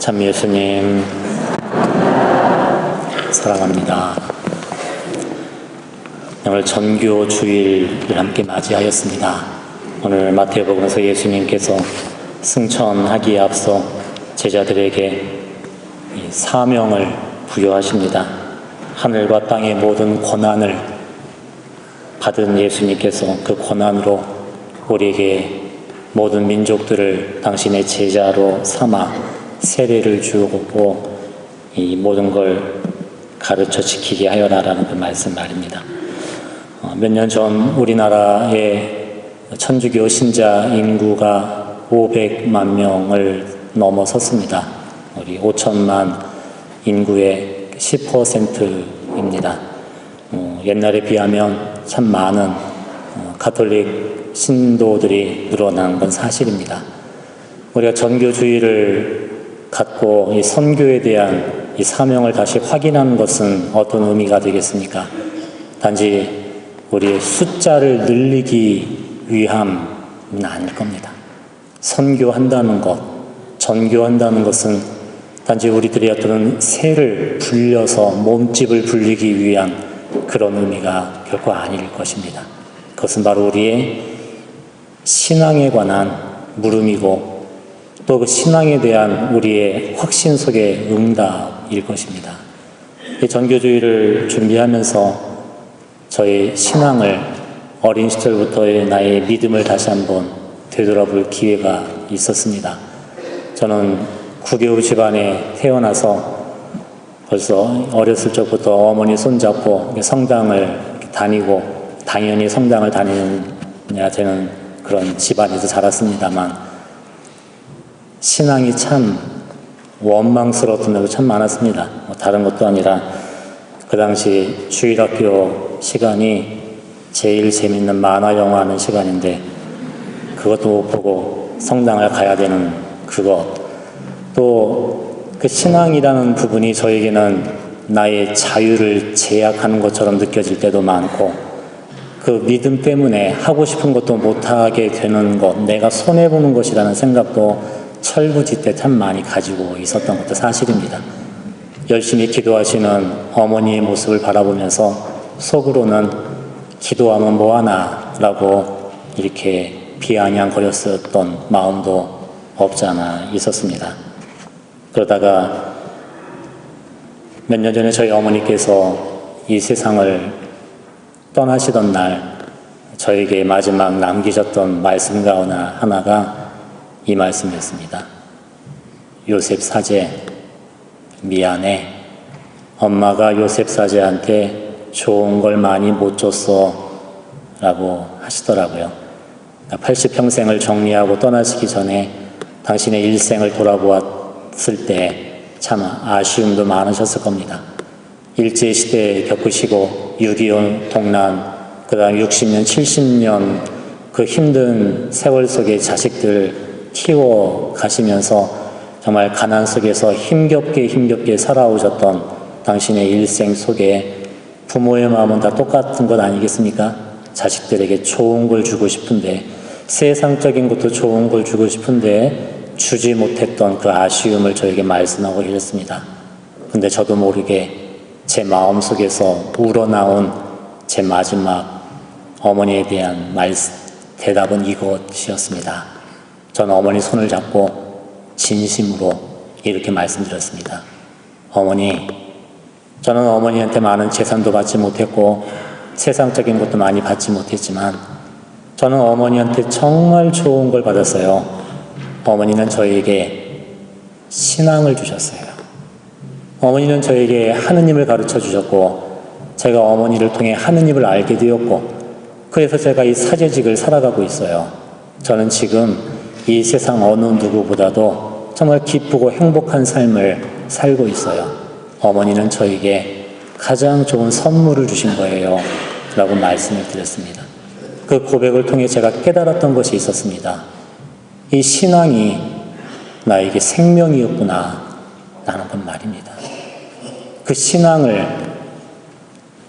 참 예수님 사랑합니다. 오늘 전교 주일을 함께 맞이하였습니다. 오늘 마태복음에서 예수님께서 승천하기에 앞서 제자들에게 사명을 부여하십니다. 하늘과 땅의 모든 권한을 받은 예수님께서 그 권한으로 우리에게 모든 민족들을 당신의 제자로 삼아 세례를 주고 이 모든 걸 가르쳐 지키게 하여라라는 그 말씀 말입니다. 몇 년 전 우리나라의 천주교 신자 인구가 500만 명을 넘어섰습니다. 우리 5천만 인구의 10%입니다. 옛날에 비하면 참 많은 가톨릭 신도들이 늘어난 건 사실입니다. 우리가 전교주의를 갖고 이 선교에 대한 이 사명을 다시 확인하는 것은 어떤 의미가 되겠습니까? 단지 우리의 숫자를 늘리기 위함은 아닐 겁니다. 선교한다는 것, 전교한다는 것은 단지 우리들의 어떤 새를 불려서 몸집을 불리기 위한 그런 의미가 결코 아닐 것입니다. 그것은 바로 우리의 신앙에 관한 물음이고 또 그 신앙에 대한 우리의 확신 속의 응답일 것입니다. 이 전교주의를 준비하면서 저의 신앙을 어린 시절부터의 나의 믿음을 다시 한번 되돌아볼 기회가 있었습니다. 저는 구교우 집안에 태어나서 벌써 어렸을 적부터 어머니 손잡고 성당을 다니고 당연히 성당을 다니느냐 저는 그런 집안에서 자랐습니다만 신앙이 참 원망스러웠던 면도 참 많았습니다. 다른 것도 아니라 그 당시 주일학교 시간이 제일 재밌는 만화 영화 하는 시간인데 그것도 못 보고 성당을 가야 되는 그것, 또 그 신앙이라는 부분이 저에게는 나의 자유를 제약하는 것처럼 느껴질 때도 많고 그 믿음 때문에 하고 싶은 것도 못하게 되는 것, 내가 손해보는 것이라는 생각도 철부지 때 참 많이 가지고 있었던 것도 사실입니다. 열심히 기도하시는 어머니의 모습을 바라보면서 속으로는 기도하면 뭐하나 라고 이렇게 비아냥거렸었던 마음도 없지 않아 있었습니다. 그러다가 몇 년 전에 저희 어머니께서 이 세상을 떠나시던 날 저에게 마지막 남기셨던 말씀 가운데 하나가 이 말씀이었습니다. 요셉 사제 미안해. 엄마가 요셉 사제한테 좋은 걸 많이 못 줬어 라고 하시더라고요. 80평생을 정리하고 떠나시기 전에 당신의 일생을 돌아보았을 때 참 아쉬움도 많으셨을 겁니다. 일제시대 겪으시고 6.25 동란, 그 다음 60년, 70년 그 힘든 세월 속에 자식들 키워 가시면서 정말 가난 속에서 힘겹게 살아오셨던 당신의 일생 속에 부모의 마음은 다 똑같은 것 아니겠습니까? 자식들에게 좋은 걸 주고 싶은데 세상적인 것도 좋은 걸 주고 싶은데 주지 못했던 그 아쉬움을 저에게 말씀하고 계셨습니다. 근데 저도 모르게 제 마음속에서 우러나온 제 마지막 어머니에 대한 대답은 이것이었습니다. 저는 어머니 손을 잡고 진심으로 이렇게 말씀드렸습니다. 어머니, 저는 어머니한테 많은 재산도 받지 못했고 세상적인 것도 많이 받지 못했지만 저는 어머니한테 정말 좋은 걸 받았어요. 어머니는 저에게 신앙을 주셨어요. 어머니는 저에게 하느님을 가르쳐 주셨고 제가 어머니를 통해 하느님을 알게 되었고 그래서 제가 이 사제직을 살아가고 있어요. 저는 지금 이 세상 어느 누구보다도 정말 기쁘고 행복한 삶을 살고 있어요. 어머니는 저에게 가장 좋은 선물을 주신 거예요 라고 말씀을 드렸습니다. 그 고백을 통해 제가 깨달았던 것이 있었습니다. 이 신앙이 나에게 생명이었구나 라는 건 말입니다. 그 신앙을,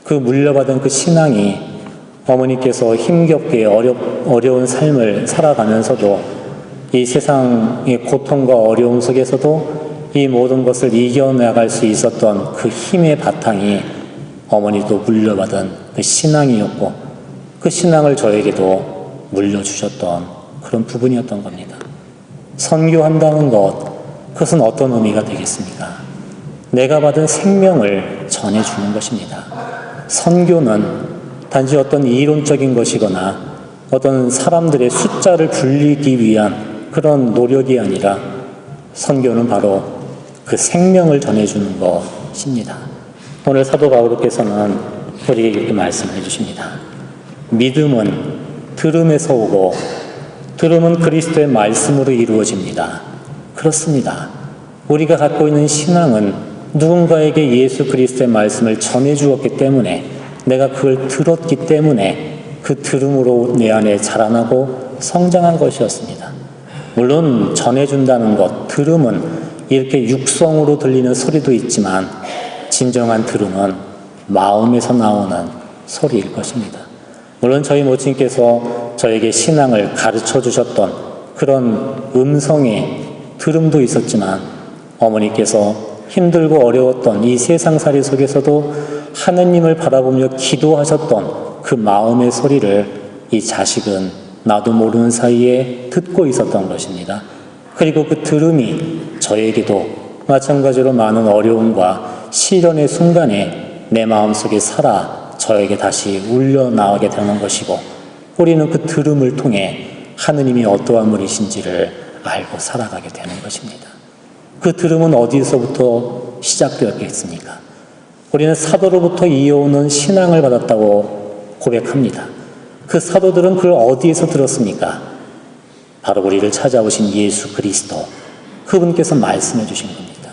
그 물려받은 그 신앙이 어머니께서 힘겹게 어려운 삶을 살아가면서도 이 세상의 고통과 어려움 속에서도 이 모든 것을 이겨나갈 수 있었던 그 힘의 바탕이 어머니도 물려받은 그 신앙이었고, 그 신앙을 저에게도 물려주셨던 그런 부분이었던 겁니다. 선교한다는 것, 그것은 어떤 의미가 되겠습니까? 내가 받은 생명을 전해주는 것입니다. 선교는 단지 어떤 이론적인 것이거나 어떤 사람들의 숫자를 불리기 위한 그런 노력이 아니라, 선교는 바로 그 생명을 전해주는 것입니다. 오늘 사도 바울께서는 우리에게 이렇게 말씀해 주십니다. 믿음은 들음에서 오고 들음은 그리스도의 말씀으로 이루어집니다. 그렇습니다. 우리가 갖고 있는 신앙은 누군가에게 예수 그리스도의 말씀을 전해주었기 때문에, 내가 그걸 들었기 때문에 그 들음으로 내 안에 자라나고 성장한 것이었습니다. 물론 전해준다는 것, 들음은 이렇게 육성으로 들리는 소리도 있지만 진정한 들음은 마음에서 나오는 소리일 것입니다. 물론 저희 모친께서 저에게 신앙을 가르쳐 주셨던 그런 음성의 들음도 있었지만, 어머니께서 힘들고 어려웠던 이 세상살이 속에서도 하느님을 바라보며 기도하셨던 그 마음의 소리를 이 자식은 나도 모르는 사이에 듣고 있었던 것입니다. 그리고 그 들음이 저에게도 마찬가지로 많은 어려움과 시련의 순간에 내 마음속에 살아 저에게 다시 울려 나오게 되는 것이고, 우리는 그 들음을 통해 하느님이 어떠한 분이신지를 알고 살아가게 되는 것입니다. 그 들음은 어디서부터 시작되었겠습니까? 우리는 사도로부터 이어오는 신앙을 받았다고 고백합니다. 그 사도들은 그걸 어디에서 들었습니까? 바로 우리를 찾아오신 예수 그리스도, 그분께서 말씀해 주신 겁니다.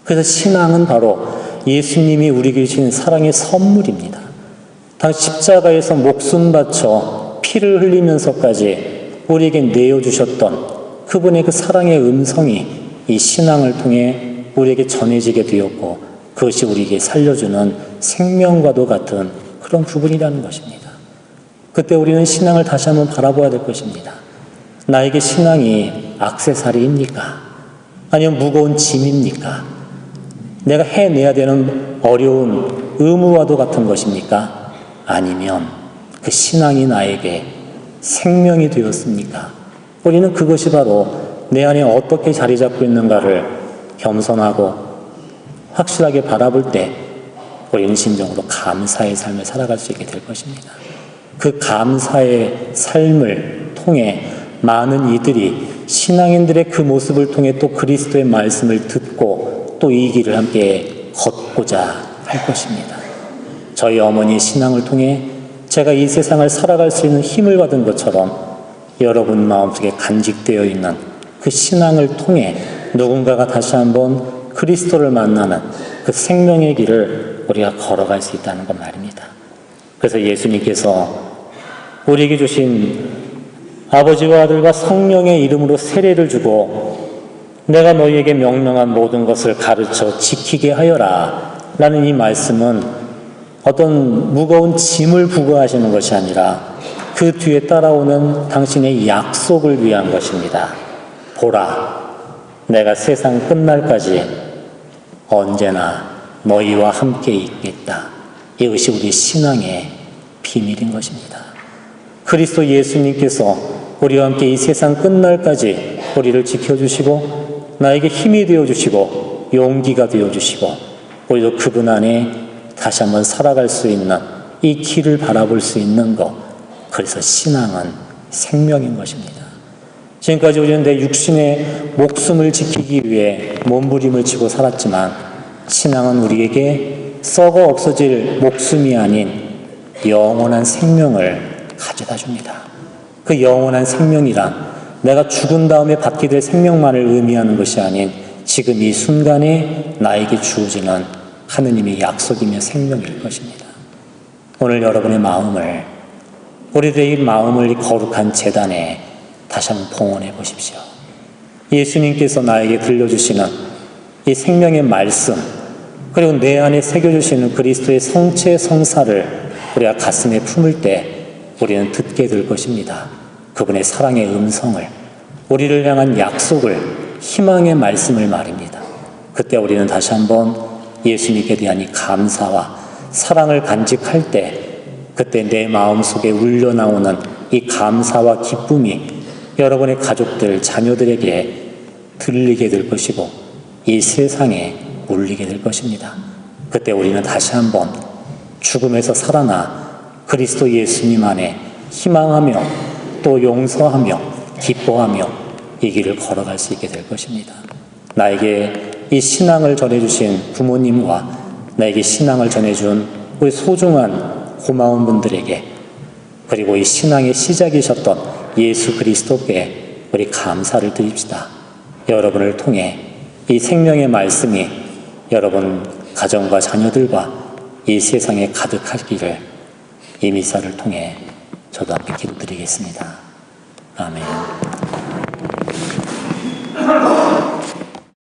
그래서 신앙은 바로 예수님이 우리에게 주신 사랑의 선물입니다. 당시 십자가에서 목숨 바쳐 피를 흘리면서까지 우리에게 내어주셨던 그분의 그 사랑의 음성이 이 신앙을 통해 우리에게 전해지게 되었고, 그것이 우리에게 살려주는 생명과도 같은 그런 부분이라는 것입니다. 그때 우리는 신앙을 다시 한번 바라봐야 될 것입니다. 나에게 신앙이 액세서리입니까? 아니면 무거운 짐입니까? 내가 해내야 되는 어려운 의무와도 같은 것입니까? 아니면 그 신앙이 나에게 생명이 되었습니까? 우리는 그것이 바로 내 안에 어떻게 자리 잡고 있는가를 겸손하고 확실하게 바라볼 때 우리는 진정으로 감사의 삶을 살아갈 수 있게 될 것입니다. 그 감사의 삶을 통해 많은 이들이 신앙인들의 그 모습을 통해 또 그리스도의 말씀을 듣고 또 이 길을 함께 걷고자 할 것입니다. 저희 어머니의 신앙을 통해 제가 이 세상을 살아갈 수 있는 힘을 받은 것처럼 여러분 마음속에 간직되어 있는 그 신앙을 통해 누군가가 다시 한번 그리스도를 만나는 그 생명의 길을 우리가 걸어갈 수 있다는 것 말입니다. 그래서 예수님께서 우리에게 주신 아버지와 아들과 성령의 이름으로 세례를 주고 내가 너희에게 명령한 모든 것을 가르쳐 지키게 하여라 라는 이 말씀은 어떤 무거운 짐을 부과하시는 것이 아니라 그 뒤에 따라오는 당신의 약속을 위한 것입니다. 보라, 내가 세상 끝날까지 언제나 너희와 함께 있겠다. 이것이 우리 신앙의 비밀인 것입니다. 그리스도 예수님께서 우리와 함께 이 세상 끝날까지 우리를 지켜주시고 나에게 힘이 되어주시고 용기가 되어주시고 우리도 그분 안에 다시 한번 살아갈 수 있는 이 길을 바라볼 수 있는 것, 그래서 신앙은 생명인 것입니다. 지금까지 우리는 내 육신의 목숨을 지키기 위해 몸부림을 치고 살았지만 신앙은 우리에게 썩어 없어질 목숨이 아닌 영원한 생명을 가져다 줍니다. 그 영원한 생명이란 내가 죽은 다음에 받게 될 생명만을 의미하는 것이 아닌 지금 이 순간에 나에게 주어지는 하느님의 약속이며 생명일 것입니다. 오늘 여러분의 마음을, 우리들의 이 마음을 이 거룩한 제단에 다시 한번 봉헌해 보십시오. 예수님께서 나에게 들려주시는 이 생명의 말씀, 그리고 내 안에 새겨주시는 그리스도의 성체 성사를 우리가 가슴에 품을 때 우리는 듣게 될 것입니다. 그분의 사랑의 음성을, 우리를 향한 약속을, 희망의 말씀을 말입니다. 그때 우리는 다시 한번 예수님께 대한 이 감사와 사랑을 간직할 때 그때 내 마음속에 울려나오는 이 감사와 기쁨이 여러분의 가족들, 자녀들에게 들리게 될 것이고 이 세상에 울리게 될 것입니다. 그때 우리는 다시 한번 죽음에서 살아나 그리스도 예수님 안에 희망하며 또 용서하며 기뻐하며 이 길을 걸어갈 수 있게 될 것입니다. 나에게 이 신앙을 전해주신 부모님과 나에게 신앙을 전해준 우리 소중한 고마운 분들에게 그리고 이 신앙의 시작이셨던 예수 그리스도께 우리 감사를 드립시다. 여러분을 통해 이 생명의 말씀이 여러분 가정과 자녀들과 이 세상에 가득하기를 이 미사를 통해 저도 함께 기도드리겠습니다. 아멘.